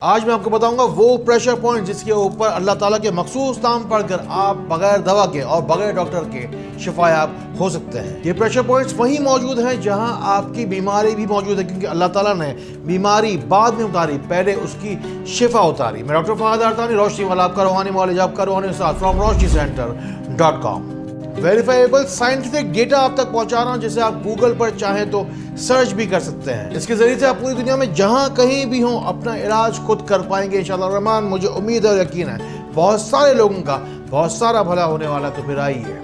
آج میں آپ کو بتاؤں گا وہ پریشر پوائنٹ جس کے اوپر اللہ تعالیٰ کے مخصوص نام پڑھ کر آپ بغیر دوا کے اور بغیر ڈاکٹر کے شفا یاب ہو سکتے ہیں۔ یہ پریشر پوائنٹس وہیں موجود ہیں جہاں آپ کی بیماری بھی موجود ہے، کیونکہ اللہ تعالیٰ نے بیماری بعد میں اتاری، پہلے اس کی شفا اتاری۔ میں ڈاکٹر فہد ارتانی، روشنی والا آپ کا روحانی معالج، آپ کا روحانی استاد from roshnicenter.com۔ Verifiable scientific data آپ تک پہنچا رہا ہوں جسے آپ گوگل پر چاہیں تو سرچ بھی کر سکتے ہیں۔ اس کے ذریعے سے آپ پوری دنیا میں جہاں کہیں بھی ہوں اپنا علاج خود کر پائیں گے انشاءاللہ الرحمن۔ مجھے امید اور یقین ہے بہت سارے لوگوں کا بہت سارا بھلا ہونے والا، تو پھر آئیے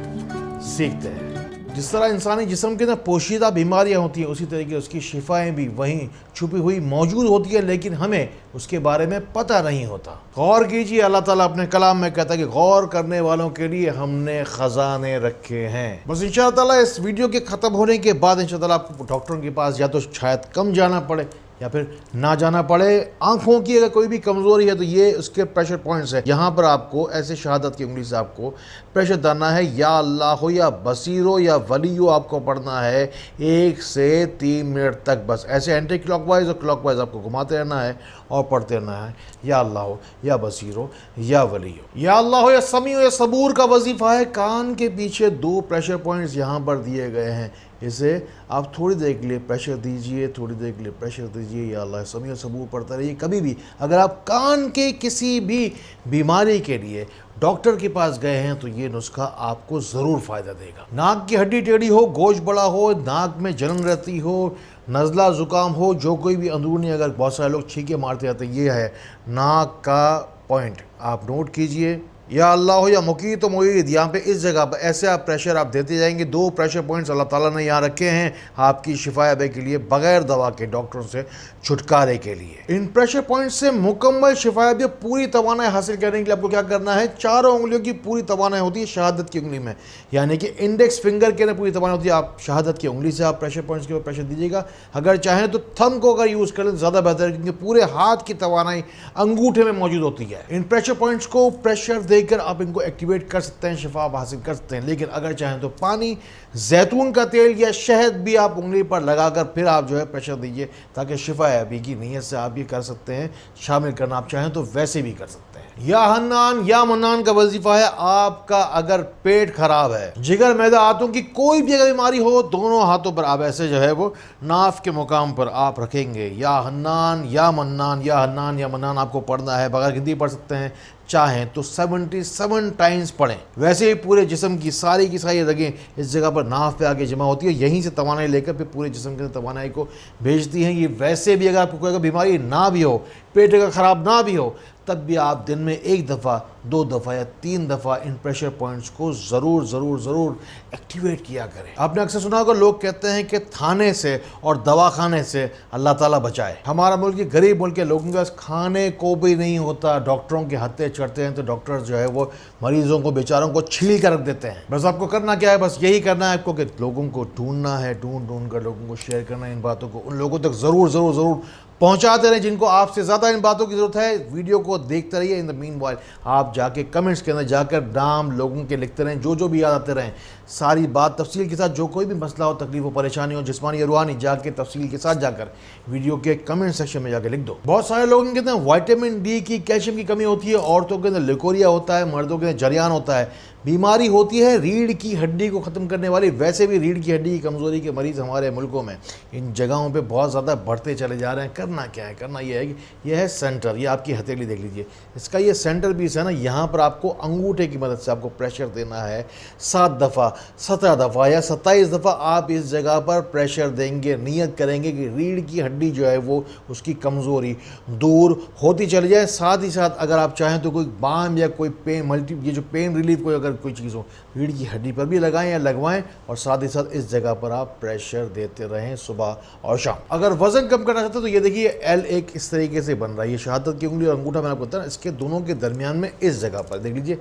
سیکھتے ہیں۔ جس طرح انسانی جسم کے اندر پوشیدہ بیماریاں ہوتی ہیں، اسی طریقے اس کی شفائیں بھی وہیں چھپی ہوئی موجود ہوتی ہیں، لیکن ہمیں اس کے بارے میں پتہ نہیں ہوتا۔ غور کیجئے، اللہ تعالیٰ اپنے کلام میں کہتا ہے کہ غور کرنے والوں کے لیے ہم نے خزانے رکھے ہیں۔ بس انشاءاللہ اس ویڈیو کے ختم ہونے کے بعد انشاءاللہ آپ کو ڈاکٹروں کے پاس یا تو شاید کم جانا پڑے یا پھر نہ جانا پڑے۔ آنکھوں کی اگر کوئی بھی کمزوری ہے تو یہ اس کے پریشر پوائنٹس ہیں۔ یہاں پر آپ کو ایسے شہادت کی انگلی سے آپ کو پریشر ڈالنا ہے، یا اللہ ہو یا بصیر ہو یا ولی ہو، آپ کو پڑھنا ہے 1 سے 3 منٹ تک۔ بس ایسے اینٹی کلاک وائز اور کلاک وائز آپ کو گھماتے رہنا ہے اور پڑھتے رہنا ہے، یا اللہ ہو یا بصیر ہو یا ولی ہو، یا اللہ ہو یا سمیع ہو یا صبور کا وظیفہ ہے۔ کان کے پیچھے 2 پریشر پوائنٹس یہاں پر دیے گئے ہیں، اسے آپ تھوڑی دیر کے لیے پریشر دیجئے، تھوڑی دیر کے لیے پریشر دیجئے، یا اللہ سمیع و صبور پڑھتا رہیے۔ کبھی بھی اگر آپ کان کے کسی بھی بیماری کے لیے ڈاکٹر کے پاس گئے ہیں تو یہ نسخہ آپ کو ضرور فائدہ دے گا۔ ناک کی ہڈی ٹیڑھی ہو، گوشت بڑا ہو، ناک میں جلن رہتی ہو، نزلہ زکام ہو، جو کوئی بھی اندرونی، اگر بہت سارے لوگ چھینکے مارتے رہتے ہیں، یہ ہے ناک کا پوائنٹ، آپ نوٹ کیجئے۔ یا اللہ ہو یا مقیت و معید، یہاں پہ اس جگہ پر ایسے آپ پریشر آپ دیتے جائیں گے۔ 2 پریشر پوائنٹس اللہ تعالیٰ نے یہاں رکھے ہیں آپ کی شفا یابی کے لیے، بغیر دوا کے، ڈاکٹروں سے چھٹکارے کے لیے۔ ان پریشر پوائنٹ سے مکمل شفا یابی، پوری توانائی حاصل کرنے کے لیے آپ کو کیا کرنا ہے؟ 4 انگلیوں کی پوری توانائی ہوتی ہے شہادت کی انگلی میں، یعنی کہ انڈیکس فنگر کے اندر پوری توانائی ہوتی ہے۔ آپ شہادت کی انگلی سے آپ پریشر پوائنٹس کے اوپر پریشر دیجیے گا۔ اگر چاہیں تو تھم کو اگر یوز کریں تو زیادہ بہتر ہے، کیونکہ پورے ہاتھ کی توانائی انگوٹھے میں موجود ہوتی ہے۔ ان پریشر پوائنٹس کو پریشر دے کر آپ ان کو ایکٹیویٹ کر سکتے ہیں، شفا آپ حاصل کر سکتے ہیں۔ لیکن اگر چاہیں تو پانی، زیتون کا تیل یا شہد بھی آپ انگلی پر لگا کر پھر آپ جو ہے پریشر دیجئے، تاکہ شفا یابی کی نیت سے آپ یہ کر سکتے ہیں۔ شامل کرنا آپ چاہیں تو ویسے بھی کر سکتے ہیں۔ یا حنان یا منان کا وظیفہ ہے آپ کا اگر پیٹ خراب ہے، جگر، معدہ، آنتوں کی کوئی بھی اگر بیماری ہو، دونوں ہاتھوں پر آپ ایسے جو ہے وہ ناف کے مقام پر آپ رکھیں گے۔ یا حنان یا منان، یا حنان یا منان آپ کو پڑھنا ہے، بغیر گنتی پڑھ سکتے ہیں، چاہیں تو 77 ٹائمز پڑھیں۔ ویسے ہی پورے جسم کی ساری رگیں اس جگہ پر ناف پہ آگے جمع ہوتی ہے، یہیں سے توانائی لے کر پھر پورے جسم کے توانائی کو بھیجتی ہیں۔ یہ ویسے بھی اگر آپ کو کوئی بیماری نہ بھی ہو، پیٹ اگر خراب نہ بھی ہو، تب بھی آپ دن میں 1 دفعہ، 2 دفعہ یا 3 دفعہ ان پریشر پوائنٹس کو ضرور ضرور ضرور ایکٹیویٹ کیا کریں۔ آپ نے اکثر سنا ہوگا لوگ کہتے ہیں کہ تھانے سے اور دواخانے سے اللہ تعالیٰ بچائے۔ ہمارا ملک یہ غریب ملک ہے، لوگوں کے کھانے کو بھی نہیں ہوتا، ڈاکٹروں کے ہتھے چڑھتے ہیں تو ڈاکٹر جو ہے وہ مریضوں کو، بیچاروں کو چھیل کر رکھ دیتے ہیں۔ بس آپ کو کرنا کیا ہے؟ بس یہی کرنا ہے آپ کو کہ لوگوں کو ڈھونڈنا ہے، ڈھونڈ کر لوگوں کو شیئر کرنا ہے، ان باتوں کو ان لوگوں تک ضرور ضرور ضرور پہنچاتے رہیں جن کو آپ سے زیادہ ان باتوں کی ضرورت ہے۔ ویڈیو کو دیکھتے رہیے، ان دا مین وائل آپ جا کے کمنٹس کے اندر جا کر نام لوگوں کے لکھتے رہیں، جو بھی یاد آتے رہیں، ساری بات تفصیل کے ساتھ، جو کوئی بھی مسئلہ ہو، تکلیف ہو، پریشانی ہو، جسمانی یا روحانی، جا کے تفصیل کے ساتھ جا کر ویڈیو کے کمنٹ سیکشن میں جا کے لکھ دو۔ بہت سارے لوگوں کے اندر وائٹامن ڈی کی، کیلشیم کی کمی ہوتی ہے، عورتوں کے اندر لیکوریا ہوتا ہے، مردوں کے اندر جریان ہوتا ہے۔ بیماری ہوتی ہے ریڑھ کی ہڈی کو ختم کرنے والی۔ ویسے بھی ریڑھ کی ہڈی کی کمزوری کے مریض ہمارے ملکوں میں ان جگہوں پہ بہت زیادہ بڑھتے چلے جا رہے ہیں۔ کرنا کیا ہے؟ کرنا یہ ہے کہ یہ ہے سینٹر، یہ آپ کی ہتھیلی دیکھ لیجئے، اس کا یہ سینٹر پیس ہے نا، یہاں پر آپ کو انگوٹھے کی مدد سے آپ کو پریشر دینا ہے 7 دفعہ، 17 دفعہ یا 27 دفعہ آپ اس جگہ پر پریشر دیں گے۔ نیت کریں گے کہ ریڑھ کی ہڈی جو ہے وہ اس کی کمزوری دور ہوتی چلی جائے۔ ساتھ ہی ساتھ اگر آپ چاہیں تو کوئی بام یا کوئی پین، یہ جو پین ریلیف کوئی اگر کوئی چیز ہو، ریڑھ کی ہڈی پر بھی لگائیں یا لگوائیں، اور ساتھ ہی ساتھ اس جگہ پر آپ پریشر دیتے رہیں صبح اور شام۔ اگر وزن کم کرنا چاہتے ہیں تو یہ دیکھیے L ایک اس طریقے سے بن رہا ہے، یہ شہادت کی انگلی اور انگوٹھا میں نے آپ کو بتایا، اس کے دونوں کے درمیان میں اس جگہ پر دیکھ لیجئے،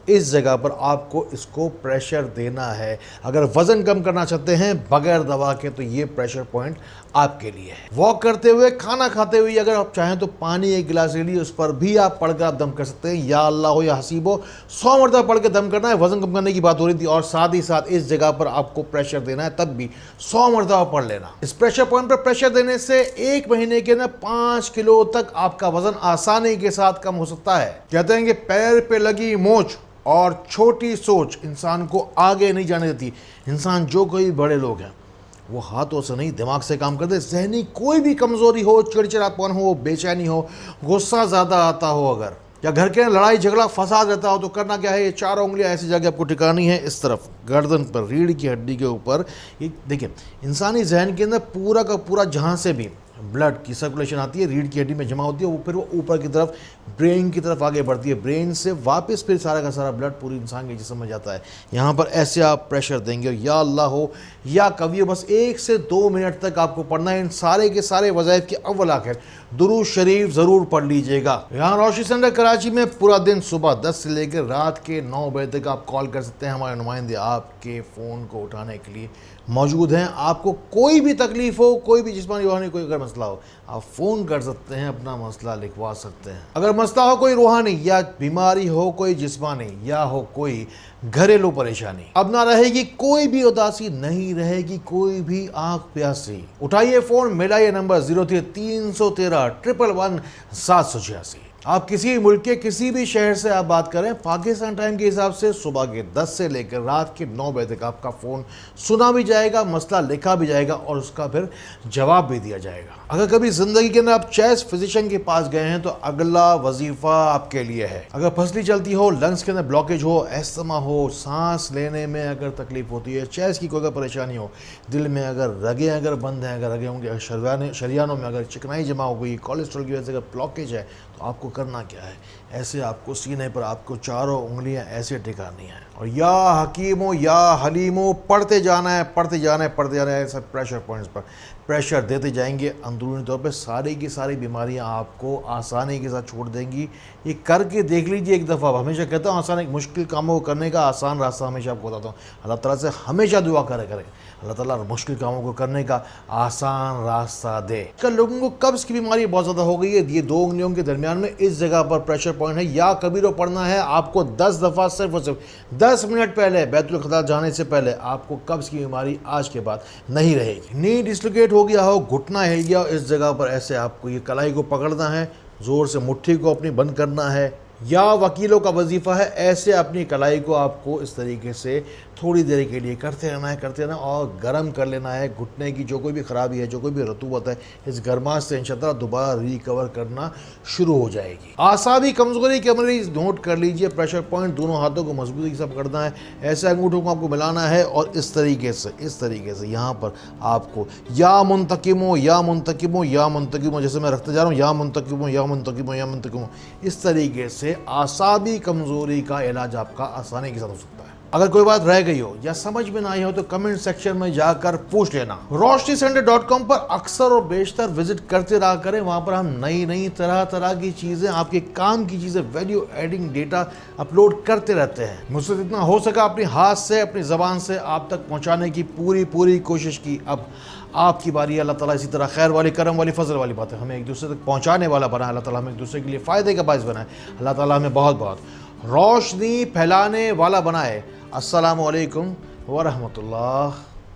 اس جگہ پر آپ کو اس کو پریشر دینا ہے۔ اگر وزن کم کرنا چاہتے ہیں بغیر دوا کے تو یہ پریشر پوائنٹ آپ کے لیے ہے۔ واک کرتے ہوئے، کھانا کھاتے ہوئے اگر آپ چاہیں تو پانی ایک گلاس لے لیے، اس پر بھی آپ پڑھ کر آپ دم کر سکتے ہیں۔ یا اللہ ہو یا حسیب ہو 100 مرتبہ پڑھ کے دم کرنا ہے۔ وزن کم کرنے کی بات ہو رہی تھی، اور ساتھ ہی ساتھ اس جگہ پر آپ کو پریشر دینا ہے، تب بھی 100 مرتبہ پڑھ لینا۔ اس پریشر پوائنٹ پر پریشر دینے سے 1 مہینے کے اندر 5 کلو تک آپ کا وزن آسانی کے ساتھ کم ہو سکتا ہے۔ کہتے ہیں کہ پیر پہ لگی موچ اور چھوٹی سوچ انسان کو آگے نہیں جانے دیتی۔ انسان جو کوئی بڑے لوگ ہیں وہ ہاتھوں سے نہیں دماغ سے کام کرتے۔ ذہنی کوئی بھی کمزوری ہو، چڑچڑاپن ہو، بے چینی ہو، غصہ زیادہ آتا ہو اگر، یا گھر کے لڑائی جھگڑا فساد رہتا ہو، تو کرنا کیا ہے، یہ 4 انگلیاں ایسی جگہ آپ کو ٹکانی ہے، اس طرف گردن پر، ریڑھ کی ہڈی کے اوپر۔ یہ دیکھیں انسانی ذہن کے اندر پورا کا پورا جہاں سے بھی بلڈ کی سرکولیشن آتی ہے ریڑھ کی ہڈی میں جمع ہوتی ہے، وہ پھر وہ اوپر کی طرف برین کی طرف آگے بڑھتی ہے، برین سے واپس پھر سارا کا سارا بلڈ پوری انسان کے جسم میں جاتا ہے۔ یہاں پر ایسے آپ پریشر دیں گے، یا اللہ ہو یا کبھی ہو، بس 1 سے 2 منٹ تک آپ کو پڑھنا ہے۔ ان سارے کے سارے وظائف کے اول آخر درود شریف ضرور پڑھ لیجئے گا۔ یہاں روشنی سینٹر کراچی میں پورا دن صبح 10 سے لے کر رات کے 9 بجے تک آپ کال کر سکتے ہیں۔ ہمارے نمائندے آپ کے فون کو اٹھانے کے لیے موجود ہیں۔ آپ کو کوئی بھی تکلیف ہو، کوئی بھی جسمانی روحانی کوئی اگر مسئلہ ہو، آپ فون کر سکتے ہیں، اپنا مسئلہ لکھوا سکتے ہیں۔ اگر مسئلہ ہو کوئی روحانی، یا بیماری ہو کوئی جسمانی، یا ہو کوئی گھریلو پریشانی، اب نہ رہے گی کوئی بھی اداسی، نہیں رہے گی کوئی بھی آنکھ پیاسی، اٹھائیے فون، ملائیے نمبر 0313 111 786۔ آپ کسی ملک کے کسی بھی شہر سے آپ بات کریں، پاکستان ٹائم کے حساب سے صبح کے 10 سے لے کر رات کے 9 بجے تک آپ کا فون سنا بھی جائے گا، مسئلہ لکھا بھی جائے گا، اور اس کا پھر جواب بھی دیا جائے گا۔ اگر کبھی زندگی کے اندر آپ چیسٹ فزیشین کے پاس گئے ہیں تو اگلا وظیفہ آپ کے لیے ہے۔ اگر پھسلی چلتی ہو، لنگس کے اندر بلاکیج ہو، ایستھما ہو، سانس لینے میں اگر تکلیف ہوتی ہے، چیسٹ کی کوئی اگر پریشانی ہو، دل میں اگر رگیں اگر بند ہیں، اگر رگیں ہوں گے، شریانوں میں اگر چکنائی جمع ہو گئی، کولیسٹرول کی وجہ سے اگر بلاکیج ہے، تو آپ کو کرنا کیا ہے، ایسے آپ کو سینے پر آپ کو 4 انگلیاں ایسے ٹکانی ہیں، اور یا حکیم ہو یا حلیم ہو پڑھتے جانا ہے، پڑھتے جانا ہے، پڑھتے جانا ہے۔ سب پریشر پوائنٹس پر پریشر دیتے جائیں گے، اندرونی طور پہ ساری کی ساری بیماریاں آپ کو آسانی کے ساتھ چھوڑ دیں گی۔ یہ کر کے دیکھ لیجئے ایک دفعہ۔ ہمیشہ کہتا ہوں آسان، ایک مشکل کاموں کو کرنے کا آسان راستہ ہمیشہ آپ کو بتاتا ہوں۔ اللہ تعالیٰ سے ہمیشہ دعا کریں، اللہ تعالیٰ مشکل کاموں کو کرنے کا آسان راستہ دے۔ کل لوگوں کو قبض کی بیماری بہت زیادہ ہو گئی ہے، یہ 2 انگلیوں کے درمیان میں اس جگہ پر پریشر پوائنٹ ہے۔ یا کبیرو پڑھنا ہے آپ کو 10 دفعہ، صرف اور صرف 10 منٹ پہلے بیت الخلا جانے سے پہلے آپ کو قبض کی بیماری آج کے بعد نہیں رہے گی۔ نی ڈسلوکیٹ ہو گیا ہو، گھٹنا ہل گیا ہو، اس جگہ پر ایسے آپ کو یہ کلائی کو پکڑنا ہے، زور سے مٹھی کو اپنی بند کرنا ہے، یا وکیلوں کا وظیفہ ہے ایسے اپنی کلائی کو آپ کو اس طریقے سے تھوڑی دیر کے لیے کرتے رہنا اور گرم کر لینا ہے۔ گھٹنے کی جو کوئی بھی خرابی ہے، جو کوئی بھی رطوبت ہے، اس گرماش سے انشاءاللہ دوبارہ ریکور کرنا شروع ہو جائے گی۔ اعصابی کمزوری کے مریض نوٹ کر لیجئے، پریشر پوائنٹ دونوں ہاتھوں کو مضبوطی کے ساتھ پکڑنا ہے، ایسے انگوٹھوں کو آپ کو ملانا ہے، اور اس طریقے سے یہاں پر آپ کو یا منتقم ہو یا منتقم ہو یا منتقم ہو، جیسے میں رکھتے جا رہا ہوں، یا منتقم ہو یا منتقم ہو یا منتقم ہو، اس طریقے سے اعصابی کمزوری کا علاج آپ کا آسانی کے ساتھ ہو سکتا ہے۔ اگر کوئی بات رہ گئی ہو یا سمجھ میں نہ آئی ہو تو کمنٹ سیکشن میں جا کر پوچھ لینا۔ روشنی سینٹر .com پر اکثر اور بیشتر وزٹ کرتے رہا کریں، وہاں پر ہم نئی طرح کی چیزیں، آپ کے کام کی چیزیں، ویلیو ایڈنگ ڈیٹا اپلوڈ کرتے رہتے ہیں۔ مجھ سے جتنا ہو سکا اپنی ہاتھ سے، اپنی زبان سے آپ تک پہنچانے کی پوری کوشش کی۔ اب آپ کی باری ہے، اللہ تعالیٰ اسی طرح خیر والی، کرم والی، فضل والی باتیں ہمیں ایک دوسرے تک پہنچانے والا بنا ہے، اللہ تعالیٰ ہمیں ایک دوسرے کے لیے فائدے کا باعث بنائے، اللہ تعالیٰ ہمیں بہت روشنی پھیلانے والا بنائے۔ السلام علیکم ورحمۃ اللہ